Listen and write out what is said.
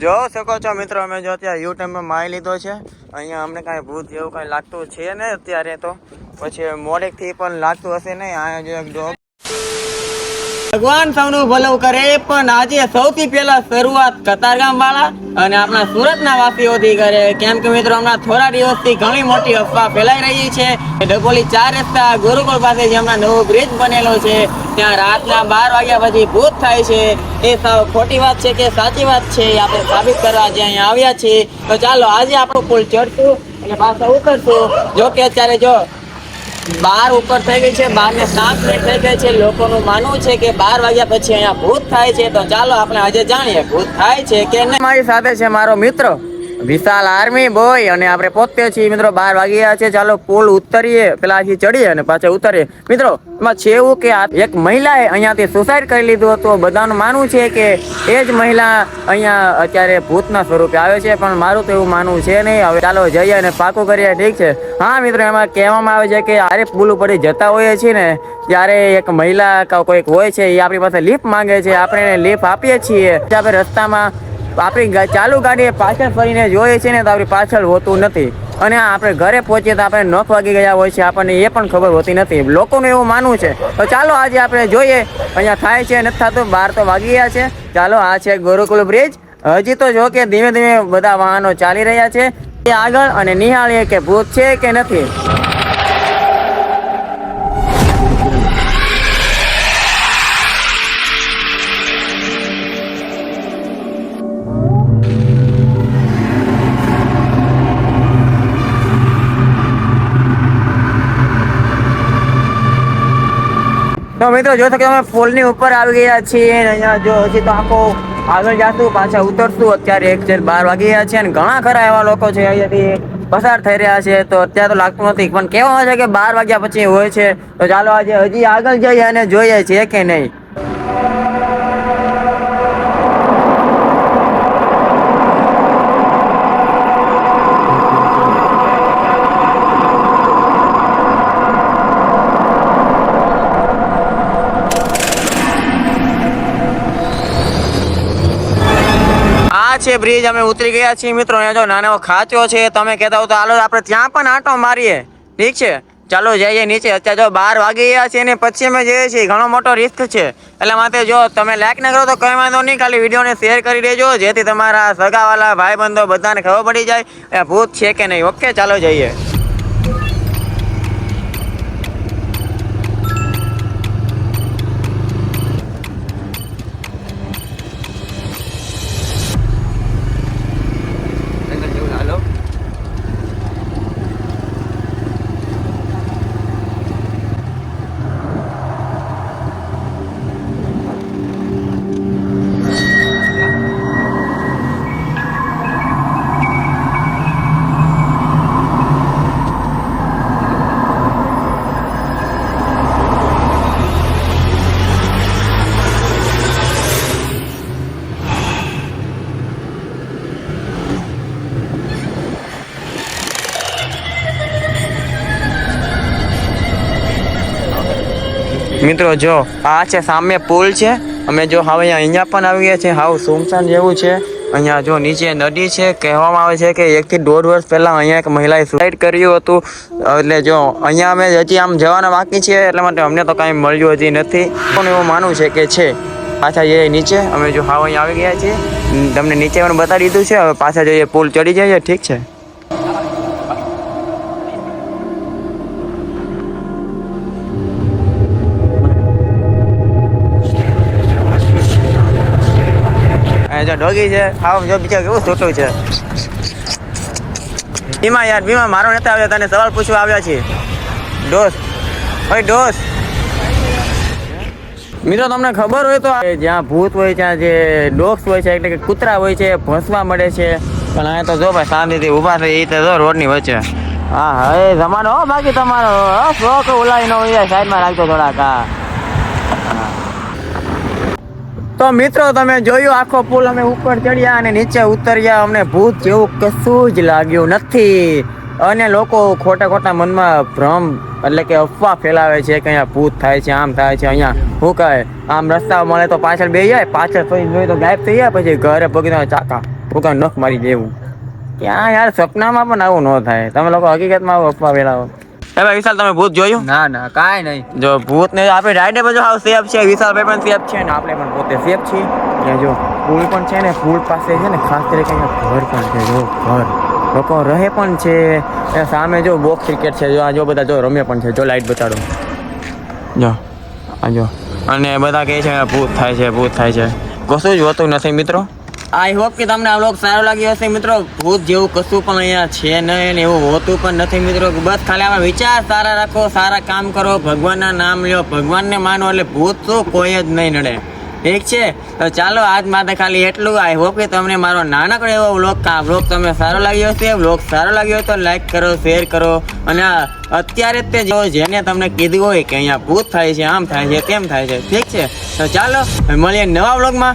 જો શકો છો મિત્રો, અમે જો અત્યારે યુટ્યુબમાં માઈ લીધો છે. અહીંયા અમને કાંઈ ભૂત જેવું કાંઈ લાગતું છે ને અત્યારે, તો પછી મોડેકથી પણ લાગતું હશે નહીં. અહીંયા જો એક ડોગ. ભગવાન સૌનું ભલું કરે, પણ આજે સૌથી પહેલા શરૂઆત કતારગામ વાળા અને આપણા સુરતના વાસીઓથી કરે. કેમ કે મિત્રો હમણાં થોડા દિવસથી ઘણી મોટી અફવા ફેલાઈ રહી છે. ડભોલી 4 રસ્તા ગુરુકુળ પાસે જે હમણાં નવો બ્રિજ બનેલો છે, ત્યાં રાતના 12 વાગ્યા પછી ભૂત થાય છે. એ સાવ ખોટી વાત છે કે સાચી વાત છે, આપણે સાબિત કરવા જે અહીંયા આવ્યા છીએ. તો ચાલો આજે આપણું પુલ ચડશું અને પાછા ઉતરશું. જો કે અત્યારે જો 12 ઉપર થઈ ગઈ છે, 12 ને 7 મિનિટ થઈ ગઈ છે. લોકોનું માનવું છે કે 12 વાગ્યા પછી અહીંયા ભૂત થાય છે. તો ચાલો આપણે આજે જાણીએ ભૂત થાય છે કે નહીં. મારી સાથે છે મારો મિત્ર વિશાલ આર્મી બોય, અને આપણે પહોંચીએ છીએ મિત્રો 12 વાગ્યા છે. ચાલો પુલ ઉતરીએ, પેલાથી ચડીએ અને પાછા ઉતરીએ. મિત્રો એમાં છે એવું કે એક મહિલાએ અહીંયાથી સુસાઇડ કરી લીધું હતું. બધાનું માનવું છે કે એ જ મહિલા અહીંયા અત્યારે ભૂતના સ્વરૂપે આવે છે, પણ મારું તો એવું માનવું છે નહીં. હવે ચાલો જઈએ અને પાકું કરીએ. ઠીક છે. હા મિત્રો, એમાં કહેવામાં આવે છે કે આરે પુલ ઉપર જતા હોઈએ છીએ ને, ત્યારે એક મહિલા કોઈક હોય છે, એ આપણી પાસે લિફ્ટ માંગે છે. આપણે એને લિફ્ટ આપીએ છીએ. આપણે રસ્તામાં આપણી ચાલુ ગાડીએ પાછળ ફરીને જોઈએ છીએ ને, તો આપણી પાછળ હોતું નથી. અને આપણે ઘરે પહોંચીએ તો આપણે 9 વાગી ગયા હોય છે, આપણને એ પણ ખબર હોતી નથી. લોકોનું એવું માનવું છે. તો ચાલો આજે આપણે જોઈએ અહીંયા થાય છે નથી થતું. 12 તો વાગી ગયા છે. ચાલો, આ છે ગુરુકુળ બ્રિજ. હજી તો જો કે ધીમે ધીમે બધા વાહનો ચાલી રહ્યા છે આગળ, અને નિહાળીએ કે ભૂત છે કે નથી. તો મિત્રો જો કે અમે પુલની ઉપર આવી ગયા છીએ. અહીંયા જો હજી તો આખો આગળ જાતું, પાછા ઉતરશું. અત્યારે 12 વાગી ગયા છે અને ઘણા ખરા એવા લોકો છે અહીંયાથી પસાર થઈ રહ્યા છે. તો અત્યારે તો લાગતું નથી, પણ કહેવામાં છે કે 12 વાગ્યા પછી હોય છે. તો ચાલો આજે હજી આગળ જઈએ અને જોઈએ છે કે નહીં. છે બ્રિજ, અમે ઉતરી ગયા છીએ મિત્રો. અહીંયા જો નાનો ખાંચો છે, તમે કહેતા હો તો હાલો આપણે ત્યાં પણ આંટો મારીએ. ઠીક છે, ચાલો જઈએ નીચે. અત્યારે જો 12 વાગી ગયા છે ને પછી અમે જઈએ છીએ. ઘણો મોટો રિસ્ક છે, એટલા માટે જો તમે લાઈક ના કરો તો કંઈ વાંધો નહીં, ખાલી વિડીયોને શેર કરી દેજો, જેથી તમારા સગાવાલા ભાઈબંધો બધાને ખબર પડી જાય ભૂત છે કે નહીં. ઓકે, ચાલો જઈએ. મિત્રો જો આ છે સામે પુલ છે. અમે જો હવે અહીંયા પણ આવી ગયા છે. હાવ સુમસાન જેવું છે. અહીંયા જો નીચે નદી છે. કહેવામાં આવે છે કે 1 થી 1.5 વર્ષ પહેલા અહીંયા એક મહિલાએ સુસાઇડ કર્યું હતું. એટલે જો અહીંયા અમે હજી આમ જવાના બાકી છે, એટલા માટે અમને તો કાંઈ મળ્યું હજી નથી, પણ એવું માનવું છે કે છે. પાછા જઈએ નીચે. અમે જો હાવ અહીંયા આવી ગયા છીએ, તમને નીચે પણ બતાવી દીધું છે. હવે પાછા જઈએ, પુલ ચડી જઈએ. ઠીક છે. જો ડોગી છે, હાવ જો બીજા કેવું છોટું છે. બીમા યાર, બીમા મારો નથી આવ્યો, તને સવાલ પૂછવા આવ્યા છીએ. ડોસ ભાઈ, ડોસ. મિત્રો તમને ખબર હોય તો જ્યાં ભૂત હોય ત્યાં જે ડોગ્સ હોય છે, એટલે કે કૂતરા હોય છે, ભસવા મળે છે. પણ અહીંયા તો જો ભાઈ શાંતિથી ઊભા થઈ, એ તો જો રોડની વચ્ચે. હા હવે જમાનો હો, બાકી તમારો શોખ ઓલાઈ ન હોય, સાઈડમાં રાખજો થોડાક. હા તો મિત્રો તમે જોયું આખો પુલ અમે ઉપર ચડ્યા અને નીચે ઉતર્યા. અમને ભૂત જેવું કશું જ લાગ્યું નથી. અને લોકો ખોટા મનમાં ભ્રમ એટલે કે અફવા ફેલાવે છે કે અહીંયા ભૂત થાય છે, આમ થાય છે. અહીંયા શું કહે, આમ રસ્તા મળે તો પાછળ બેસી જાય, પાછળ ફરી જોઈએ તો ગાયબ થઈ જાય, પછી ઘરે પગીને ચાકા પોતાનું નખ મારી દેવું. ક્યાં યાર સપનામાં પણ આવું ન થાય. તમે લોકો હકીકતમાં આવું અફવા વેલા હો. ભાઈ વિશાલ તમે ભૂત જોયું? ના ના કાંઈ નહીં. જો ભૂત ને આપણે રાઈડે બધું હાવ સેફ છે, વિશાલભાઈ પણ સેફ છે ને આપણે પણ પોતે સેફ છીએ. ત્યાં જો પુલ પણ છે ને, પુલ પાસે છે ને ખાસ કરીને અહીંયા ઘર પણ છે. જો ઘર લોકો રહે પણ છે. એ સામે જો બોક્સ ક્રિકેટ છે, જો આ જો બધા જો રમે પણ છે. જો લાઈટ બતાડો, જો આ જો. અને બધા કહે છે ભૂત થાય છે, ભૂત થાય છે. કશું જ હોતું નથી મિત્રો. આઈ હોપ કે તમને આ વ્લોગ સારો લાગ્યો હશે મિત્રો. ભૂત જેવું કશું પણ અહીંયા છે નહીં, એવું હોતું પણ નથી મિત્રો. બસ ખાલી આમાં વિચાર સારા રાખો, સારા કામ કરો, ભગવાનના નામ લ્યો, ભગવાનને માનો, એટલે ભૂત તો કોઈ જ નહીં નડે. ઠીક છે, તો ચાલો આજ માટે ખાલી એટલું. આઈ હોપ કે તમને મારો નાનકડો એવો વ્લોગ તમને સારો લાગ્યો હશે. વ્લોગ સારો લાગ્યો હોય તો લાઈક કરો, શેર કરો. અને અત્યારે જ તે જો જેને તમને કીધું હોય કે અહીંયા ભૂત થાય છે, આમ થાય છે, તેમ થાય છે. ઠીક છે, તો ચાલો મળીએ નવા વ્લોગમાં.